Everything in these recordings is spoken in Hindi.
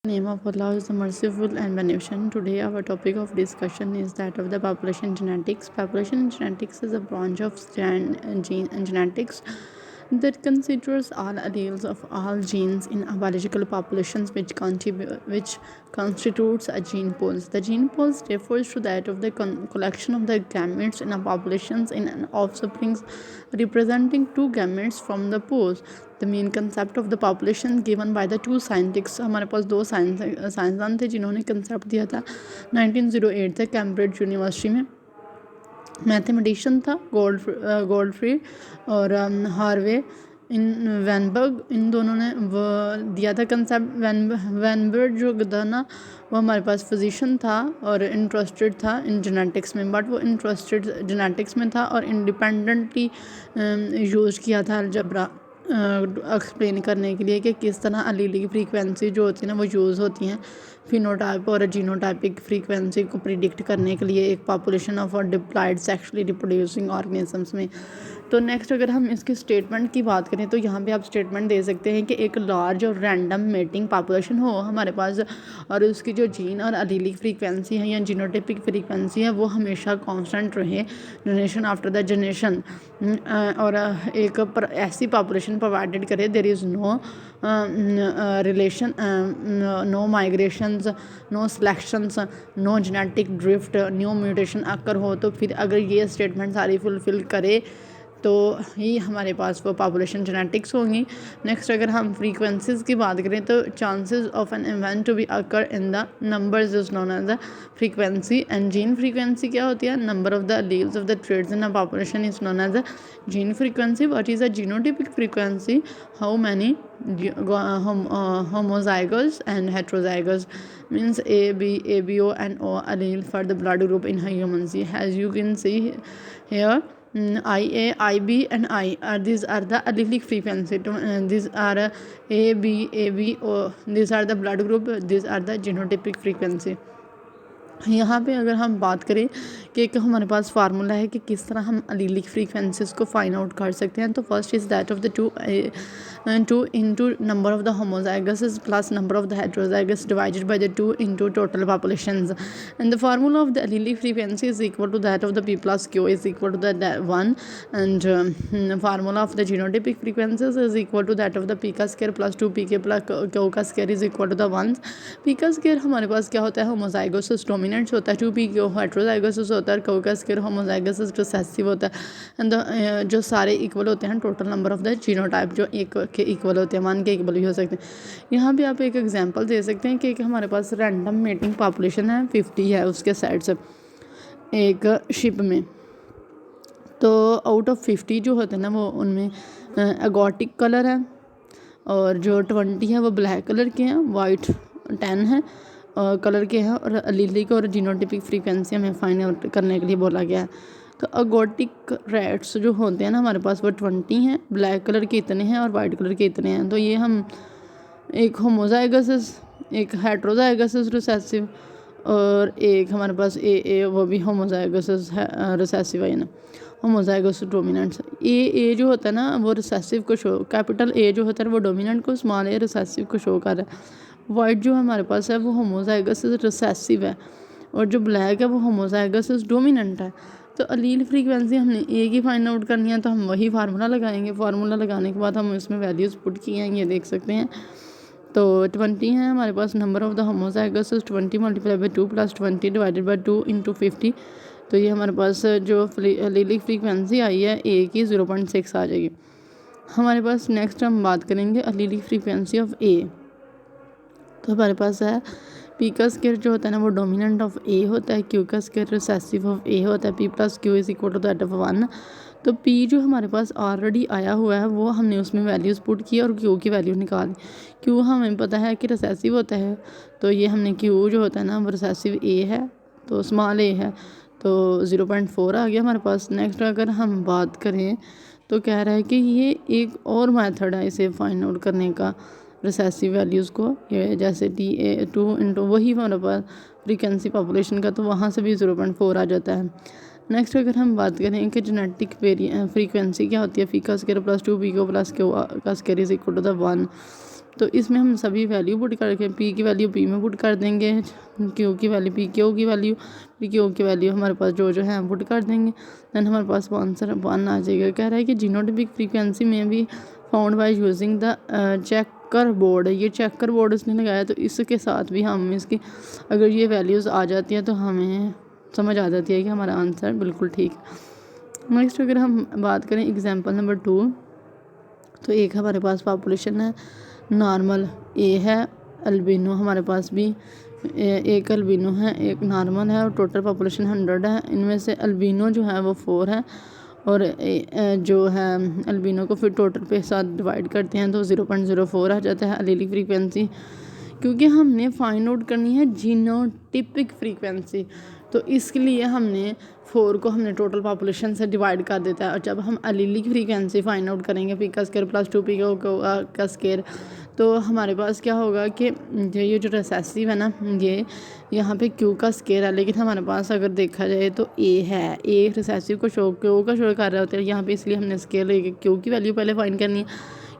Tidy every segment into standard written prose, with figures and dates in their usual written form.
Name of Allah is the merciful and beneficent. Today our topic of discussion is that of the population genetics. Population genetics is a branch of genetics that considers all alleles of all genes in biological populations which constitutes a gene pool. The gene pool refers to that of the collection of the gametes in a populations in an offsprings representing two gametes from the pools. The main concept of the population given by the to scientist. हमारे पास दो साइंसदान थे जिन्होंने कंसेप्ट दिया था 1908 तक कैम्ब्रिज यूनिवर्सिटी में. मैथमेटिशियन था गोल्डफ्री और हार्वे इन वैनबर्ग. इन दोनों ने वो दिया था कंसेप्ट. वैनबर्ग जो था ना वो हमारे पास फिजिशियन था और इंटरेस्टेड था इन जेनेटिक्स में, बट वो इंटरेस्टेड जेनेटिक्स में था और इंडिपेंडेंटली यूज़ किया था अलजबरा एक्सप्लेन करने के लिए कि किस तरह अलीली की फ्रीक्वेंसी जो होती है ना वो यूज़ होती हैं फिनोटाइप और जीनोटाइपिक फ्रीक्वेंसी को प्रिडिक्ट करने के लिए एक population of diploid sexually reproducing organisms में. तो नेक्स्ट अगर हम इसकी स्टेटमेंट की बात करें तो यहाँ पे आप स्टेटमेंट दे सकते हैं कि एक लार्ज और रैंडम मेटिंग पॉपुलेशन हो हमारे पास और उसकी जो जीन और अलीली फ्रीक्वेंसी है या जीनोटाइपिक फ्रीक्वेंसी है वो हमेशा कांस्टेंट रहे जनरेशन आफ्टर द जनरेशन. और एक ऐसी पॉपुलेशन प्रोवाइडेड करे there is no relation, no migrations, no selections, no genetic drift, new mutation occur हो. तो फिर अगर ये स्टेटमेंट सारी फुलफ़िल करे तो ही हमारे पास वो पॉपुलेशन जेनेटिक्स होंगी. नेक्स्ट अगर हम फ्रीक्वेंसीज़ की बात करें तो chances of an event to be occur in the numbers is known as the frequency. And gene frequency क्या होती है? Number of the alleles of the traits in a population is known as the gene frequency. What is a genotypic frequency? How many homozygous and heterozygous means ABO and O allele for the blood group in humans. As you can see here, IA, IB and I are these are the allelic frequency. These are AB, ABO. These are the blood group. These are the genotypic frequency. यहाँ पे अगर हम बात करें कि एक हमारे पास फार्मूला है कि किस तरह हम अलीलिक फ्रीक्वेंसीज को फाइंड आउट कर सकते हैं. तो first is that of the two into number of the homozygous plus number of the heterozygous divided by the two into total populations. And the formula of the allelic frequency is equal to that of the p plus q is equal to the 1. And formula of the genotypic frequencies is equal to that of the P का स्क्वायर प्लस 2 पी के प्लस क्यू का square is equal to the 1. P का स्क्वायर हमारे पास क्या होता है? होमोजाइगोसिस डोमिनेंट्स होता है. 2p क्यू हेट्रोजाइगोसिस होता है. क्यू का स्क्वायर होमोजाइगोसिस रिसेसिव होता है. एंड जो सारे इक्वल होते हैं total number of the genotype जो एक के इक्वल होते हैं, 1 के इक्वल भी हो सकते हैं. यहाँ पे आप एक एग्जांपल दे सकते हैं कि एक हमारे पास रैंडम मेटिंग पॉपुलेशन है 50 है उसके साइड से एक शिप में. तो आउट ऑफ 50 जो होते हैं ना वो उनमें एगोटिक कलर है और जो 20 है वो ब्लैक कलर के हैं, वाइट 10 है कलर के हैं और अलीलिक और जीनोटिपिक फ्रीक्वेंसी हमें फाइंड आउट करने के लिए बोला गया है. तो अगोटिक रेट्स जो होते हैं ना हमारे पास वो 20 हैं, ब्लैक कलर के इतने हैं और वाइट कलर के इतने हैं. तो ये हम एक होमोजाइगस, एक हेट्रोजाइगस रिसेसिव और एक हमारे पास ए वो भी होमोजाइगस रिसेसिव है ना, होमोजाइगस डोमिनेंट्स. ए जो होता है ना वो रिसेसिव को शो, कैपिटल ए जो होता है वो डोमिनेंट को, स्मॉल ए रिसेसिव को शो कर रहा है. वाइट जो हमारे पास है वो होमोजाइगस रिसेसिव है और जो ब्लैक है वो होमोजाइगस डोमिनेंट है. तो अलील फ्रीक्वेंसी हमने ए की फाइंड आउट करनी है तो हम वही फार्मूला लगाएंगे. फार्मूला लगाने के बाद हम इसमें वैल्यूज़ पुट किए हैं, ये देख सकते हैं. तो 20 है हमारे पास. Number of the homozygous 20 multiply by 2 plus 20 divided by 2 into 50. तो ये हमारे पास जो अलीलिक फ्रीक्वेंसी आई है ए की 0.6 आ जाएगी. हमारे पास नेक्स्ट हम बात करेंगे अलीलिक फ्रीक्वेंसी ऑफ ए. तो हमारे पास है पी का स्क्वायर जो होता है ना वो डोमिनेंट ऑफ ए होता है, क्यू का स्क्वायर रिसेसिव ऑफ ए होता है. P plus q is equal to that of 1. तो पी जो हमारे पास ऑलरेडी आया हुआ है वो हमने उसमें वैल्यूज़ पुट की और क्यू की वैल्यू निकाली. क्यू हमें पता है कि रिसेसिव होता है तो ये हमने क्यू जो होता है ना वो रिसेसिव ए है तो स्मॉल ए है तो 0.4 आ गया हमारे पास. नेक्स्ट अगर हम बात करें तो कह रहा है कि ये एक और मेथड है इसे फाइंड आउट करने का रिसेसिव वैल्यूज़ को. ये जैसे TA2 इंटू वही हमारे पास फ्रीक्वेंसी पॉपुलेशन का तो वहाँ से भी 0.4 आ जाता है. नेक्स्ट अगर हम बात करें कि जेनेटिक फ्रीक्वेंसी क्या होती है? फी का स्क्वायर प्लस 2 पी को प्लस क्यू का square is equal to the 1. तो इसमें हम सभी वैल्यू पुट करके पी की वैल्यू पी में पुट कर देंगे, क्यू की वैल्यू पी क्यू की वैल्यू पी क्यू की वैल्यू हमारे पास जो है हम पुट कर देंगे, दैन हमारे पास आंसर 1 आ जाएगा। कह रहा है कि जीनोटाइपिक फ्रीक्वेंसी में भी found by using the checker board. ये चेकर बोर्ड उसने लगाया, तो इसके साथ भी हम इसकी अगर ये वैल्यूज़ आ जाती हैं तो हमें समझ आ जाती है कि हमारा आंसर बिल्कुल ठीक है। नेक्स्ट अगर हम बात करें एग्जांपल नंबर 2, तो एक हमारे पास पॉपुलेशन है नॉर्मल, ए है अल्बिनो हमारे पास भी एक अल्बिनो है, एक नॉर्मल है और टोटल पॉपुलेशन 100 है। इनमें से अल्बिनो जो है वो 4 है और जो है अल्बिनो को फिर टोटल पे साथ डिवाइड करते हैं तो 0.04 आ जाता है एलीलिक फ्रीक्वेंसी। क्योंकि हमने फाइंड आउट करनी है जीनोटिपिक फ्रीक्वेंसी, तो इसके लिए हमने 4 को हमने टोटल पॉपुलेशन से डिवाइड कर देता है। और जब हम एलीलिक फ्रीक्वेंसी फाइंड आउट करेंगे पी का स्क्वायर प्लस 2p का स्क्वायर, तो हमारे पास क्या होगा कि ये जो रिसेसिव है ना, ये यहाँ पे क्यू का स्क्वायर है, लेकिन हमारे पास अगर देखा जाए तो ए है, ए रिसेसिव को क्यू का शो कर रहा होता है यहाँ पे, इसलिए हमने स्क्वायर लेके क्यू की वैल्यू पहले फाइंड करनी है।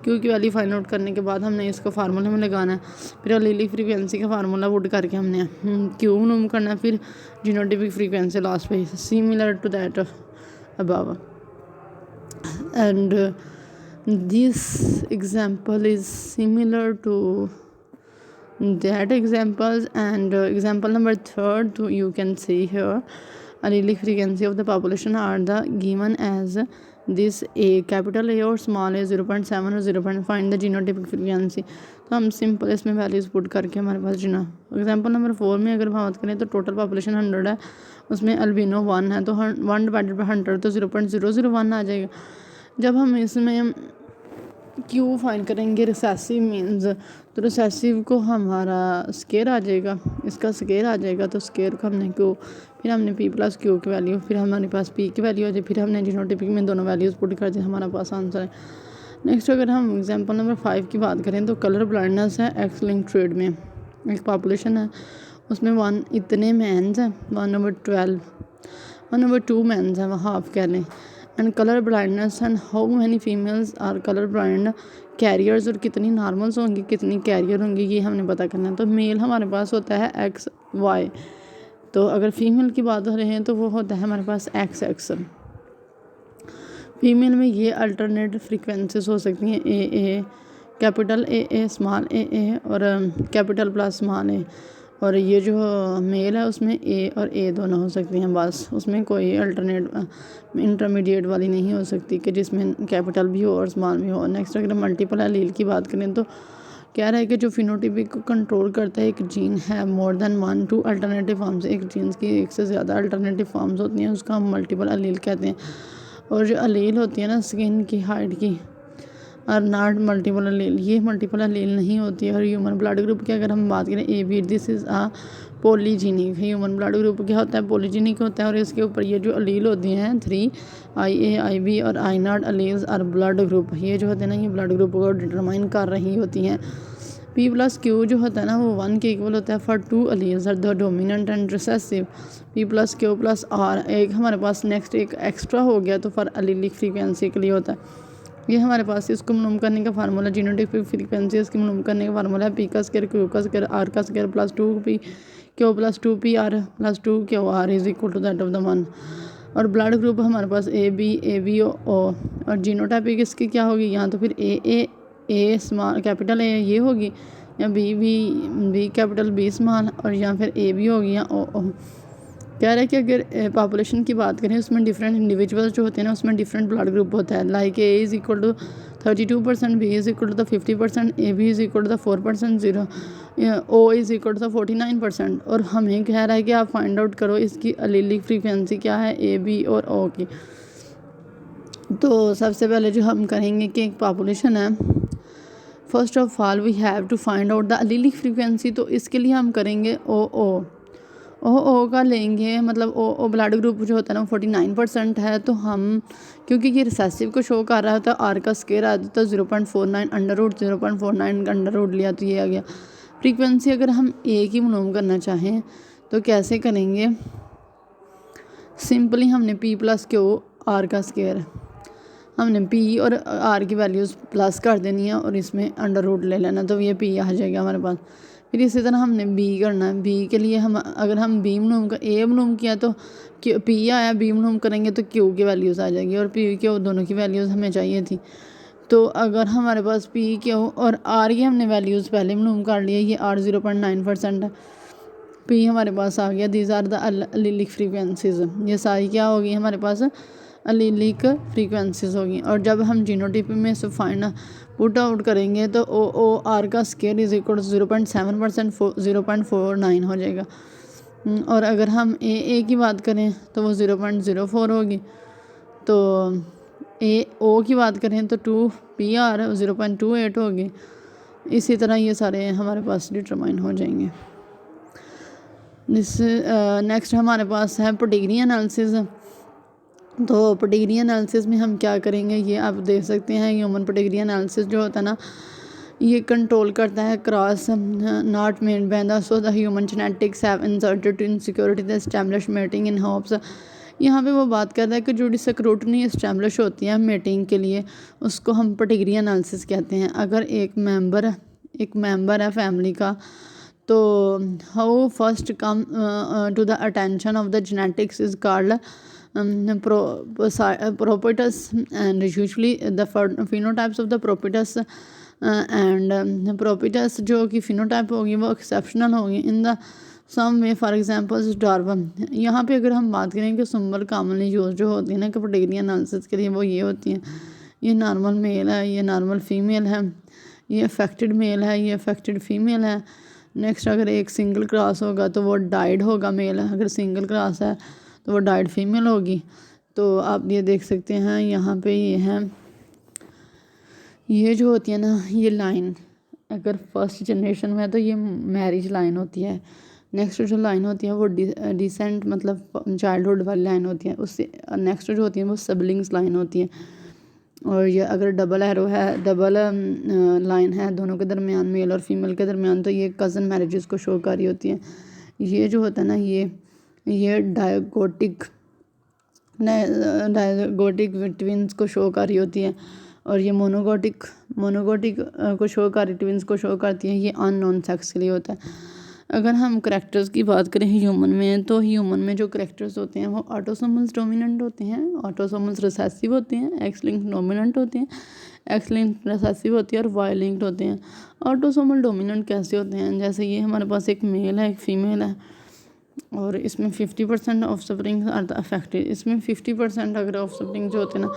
क्यू की वैल्यू फाइंड आउट करने के बाद हमने इसको फार्मूले में लगाना है, फिर एलीलिक फ्रीक्वेंसी का फार्मूला पुट करके हमने क्यू नूम करना है, फिर जीनोटिपिक फ्रीक्वेंसी लास्ट पे similar to that above. And this example is similar to that examples, and example number 3 so you can see here allelic frequency of the population are the given as this a capital A और small a 0.7 और 0. find the genotypic frequency। तो हम सिंपल इसमें वैल्यूज़ पुट करके हमारे पास एग्जाम्पल नंबर 4 में अगर बात करें तो टोटल पॉपुलेशन 100 है, उसमें अल्बिनो 1 है, तो 1 डिवाइडेड बाई 100 तो 0.001 आ जाएगा। जब हम इसमें क्यू फाइंड करेंगे रिसेसिव मीन्स, तो रिसेसिव को हमारा स्केयर आ जाएगा, इसका स्केयर आ जाएगा, तो स्केयर को हमने क्यू, फिर हमने पी प्लस क्यू की वैल्यू, फिर हमारे पास पी की वैल्यू आ जाए, फिर हमने जीनोटिपिक में दोनों वैल्यूज़ पुट कर दी, हमारा पास आंसर है। नेक्स्ट अगर हम एग्जांपल नंबर 5 की बात करें तो कलर ब्लाइंडनेस है एक्स लिंक ट्रेड में, एक पॉपुलेशन है उसमें 1 इतने मैंस हैं, 1/2 मैंस हैं, वह हाफ कह लें, and colour blindness and how many females are colour blind carriers, और कितनी नॉर्मल्स होंगी कितनी कैरियर होंगी ये हमने पता करना है। तो मेल हमारे पास होता है XY, तो अगर फीमेल की बात हो रही है तो वो होता है हमारे पास XX। फीमेल में ये अल्टरनेट फ्रीक्वेंसीज हो सकती हैं ए कैपिटल ए स्मॉल ए और कैपिटल प्लस स्मॉल ए, और ये जो मेल है उसमें ए और ए दोनों हो सकती हैं, बस उसमें कोई अल्टरनेट इंटरमीडिएट वाली नहीं हो सकती कि जिसमें कैपिटल भी हो और स्मॉल भी हो। नेक्स्ट अगर मल्टीपल एलील की बात करें तो कह रहा है कि जो फिनोटाइपिक को कंट्रोल करता है एक जीन है मोर देन 1 2 अल्टरनेटिव फॉर्म्स, एक जीन्स की एक से ज़्यादा अल्टरनेटिव फॉर्म्स होती हैं, उसका हम मल्टीपल एलील कहते हैं। और जो एलील होती है ना स्किन की हाइट की और नॉट मल्टीपल एलील, ये मल्टीपल एलील नहीं होती है। और ह्यूमन ब्लड ग्रुप की अगर हम बात करें AB, this is a polygenic, human blood group क्या होता है पॉलीजीनिक होता है, और इसके ऊपर ये जो एलील होती हैं 3 IA IB और I0 एलील्स और ब्लड ग्रुप, ये जो होते हैं ना ये ब्लड ग्रुप को डिटरमाइन कर रही होती हैं। P प्लस Q जो होता है ना वो 1 के इक्वल होता है for 2 alleles are the dominant and recessive. P plus Q plus R एक हमारे पास नेक्स्ट एक एक्स्ट्रा हो गया तो फॉर एलीलिक फ्रीक्वेंसी के लिए होता है। ये हमारे पास इसको मालूम करने का फार्मूला जीनोटिपिक फ्रीक्वेंसी, इसकी मालूम करने का फार्मूला है P का स्क्वायर Q का स्क्वायर R का square plus 2P Q plus 2P R plus 2QR is equal to that of the 1। और ब्लड ग्रुप हमारे पास AB और जीनोटाइपिक इसकी क्या होगी, यहाँ तो फिर A स्मॉल कैपिटल A ये होगी, या B कैपिटल B स्मॉल, और यहाँ फिर AB होगी या O। कह रहा है कि अगर पॉपुलेशन की बात करें उसमें डिफरेंट इंडिविजुअल्स जो होते हैं ना उसमें डिफरेंट ब्लड ग्रुप होता है, like A is equal to 32%, B is equal to 50%, AB is equal to 4%, O is equal to 49%। और हमें कह रहा है कि आप फाइंड आउट करो इसकी एलीलिक फ्रीक्वेंसी क्या है AB और O की। तो सबसे पहले जो हम करेंगे कि एक पॉपुलेशन है, first of all we have to find out the allelic frequency, तो इसके लिए हम करेंगे ओ का लेंगे, मतलब ओ ब्लड ग्रुप जो होता है ना 49% है, तो हम क्योंकि ये रिसेसिव को शो कर रहा होता है R का स्क्वायर आ जाता है 0.49 0.49 अंडर रूट लिया तो ये आ गया। फ्रीक्वेंसी अगर हम A की मालूम करना चाहें तो कैसे करेंगे, सिंपली हमने P प्लस Q R का स्क्वायर हमने पी और आर की वैल्यूज़ प्लस कर देनी है और इसमें अंडर रूट ले लेना, तो ये पी आ जाएगा हमारे पास। फिर इसी तरह हमने बी करना है। बी के लिए हम अगर हम बी मनूम का ए मनूम किया तो पी आया, बी मनूम करेंगे तो क्यू की वैल्यूज़ आ जाएगी और पी क्यू दोनों की वैल्यूज़ हमें चाहिए थी। तो अगर हमारे पास पी क्यू और आर की हमने वैल्यूज़ पहले मनूम कर लिया, ये आर 0.9% है, पी हमारे पास आ गया। These are the allelic frequencies, ये सारी क्या होगी हमारे पास अलीलिक फ्रीक्वेंसीज होगी। और जब हम जीनोटाइप में से फाइंड पुट आउट करेंगे तो ओ आर का स्केयर इज इक्वल 0.7% 0.49 हो जाएगा। और अगर हम ए की बात करें तो वो 0.04 होगी। तो ए ओ की बात करें तो 2 पी आर 0.28 होगी। इसी तरह ये सारे हमारे पास डिटरमाइन हो जाएंगे। नेक्स्ट हमारे पास है पेडिग्री एनालिसिस। तो पेडिग्री एनालिसिस में हम क्या करेंगे, ये आप देख सकते हैं। ह्यूमन पेडिग्री एनालिसिस जो होता है ना, ये कंट्रोल करता है cross not made by the so the human genetics have inserted in security the establish mating in hopes. यहाँ पे वो बात करता है कि जो स्क्रूटनी इस्टेब्लिश होती है मेटिंग के लिए, उसको हम पेडिग्री एनालिसिस कहते हैं। अगर एक मेंबर है फैमिली का, तो how first come to the attention of the genetics is called propitous, and usually the phenotypes of the propitous and propitous जो कि phenotype होगी वो exceptional होगी in the some way, for example Darwin। यहाँ पे अगर हम बात करें कि सिंबल कॉमनली यूज जो होती है ना कैटेगरी एनालिसिस के लिए, वो ये होती हैं, ये नॉर्मल मेल है, ये नॉर्मल फीमेल है, ये अफेक्टेड मेल है, ये अफेक्टेड फीमेल है। नेक्स्ट अगर एक सिंगल क्रॉस होगा तो वो डाइड होगा मेल, अगर सिंगल क्रॉस है तो वो डाइड फीमेल होगी। तो आप ये देख सकते हैं यहाँ पे ये है, ये जो होती है ना ये लाइन, अगर फर्स्ट जनरेशन में है तो ये मैरिज लाइन होती है। नेक्स्ट जो लाइन होती है वो डिसेंट मतलब चाइल्डहुड वाली लाइन होती है। उससे नेक्स्ट जो होती है वो सिबलिंग्स लाइन होती है। और ये अगर डबल एरो है, डबल लाइन है दोनों के दरमियान, मेल और फीमेल के दरमियान, तो ये कज़न मैरिजेस को शो कर रही होती है। ये जो होता है ना ये डायगोटिक ट्विंस को शो कर रही होती है। और ये मोनोगोटिक को शो कर रही, ट्विंस को शो करती है। ये अननोन सेक्स के लिए होता है। अगर हम करैक्टर्स की बात करें ह्यूमन में, तो ह्यूमन में जो करैक्टर्स होते हैं वो ऑटोसोमल्स डोमिनेंट होते हैं, ऑटोसोमल्स रिसेसिव होते हैं, एक्स लिंक्ड डोमिनेंट होते हैं, एक्स लिंक्ड रिसेसिव होती है और वाई लिंक्ड होते हैं। ऑटोसोमल डोमिनेंट कैसे होते हैं, जैसे ये हमारे पास एक मेल है एक फीमेल है और इसमें 50% offsprings are the affected. इसमें 50% अगर ऑफ स्प्रिंग जो होते हैं ना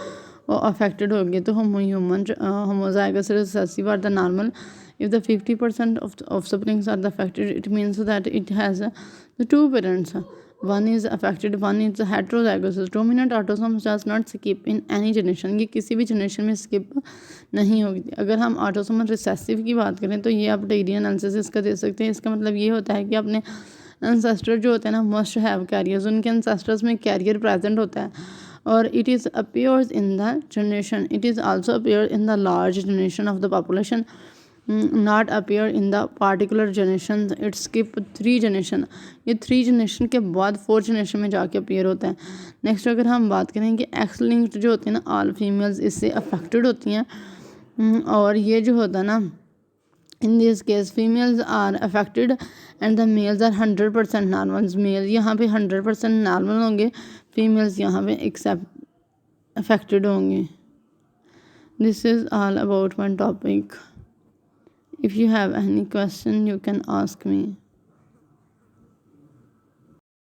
वो अफेक्टेड हो गए तो human homozygous recessive are the normal. If the 50% of offsprings are affected, it means that it has the two parents. One is affected, one is heterozygous. Dominant autosomes does not skip in any generation. ये किसी भी जनरेशन में स्किप नहीं होगी। अगर हम ऑटोसोमल रिसेसिव की बात करें तो ये आप पेडिग्री एनालिसिस इसका दे सकते हैं। इसका मतलब ये होता है कि अपने एंसेस्टर जो होते हैं ना मस्ट हैव कैरियर्स, उनके एंसेस्टर्स में कैरियर प्रेजेंट होता है। और it is appears in the generation, it is also appear in the large generation of the population, not appear in the particular generation. It skip 3 generation, ये 3 जनरेशन के बाद 4 जनरेशन में जाके अपीयर होता है। नेक्स्ट अगर हम बात करें कि एक्स लिंक्ड जो होती है ना ऑल फीमेल्स इससे अफेक्टेड होती हैं। और ये जो होता है ना in this case females are affected and the males are 100% normal. Male यहाँ पे 100% नॉर्मल होंगे, फीमेल्स यहाँ पे एक्सेप्ट अफेक्टेड होंगे। This is all about my topic. If you have any question, you can ask me.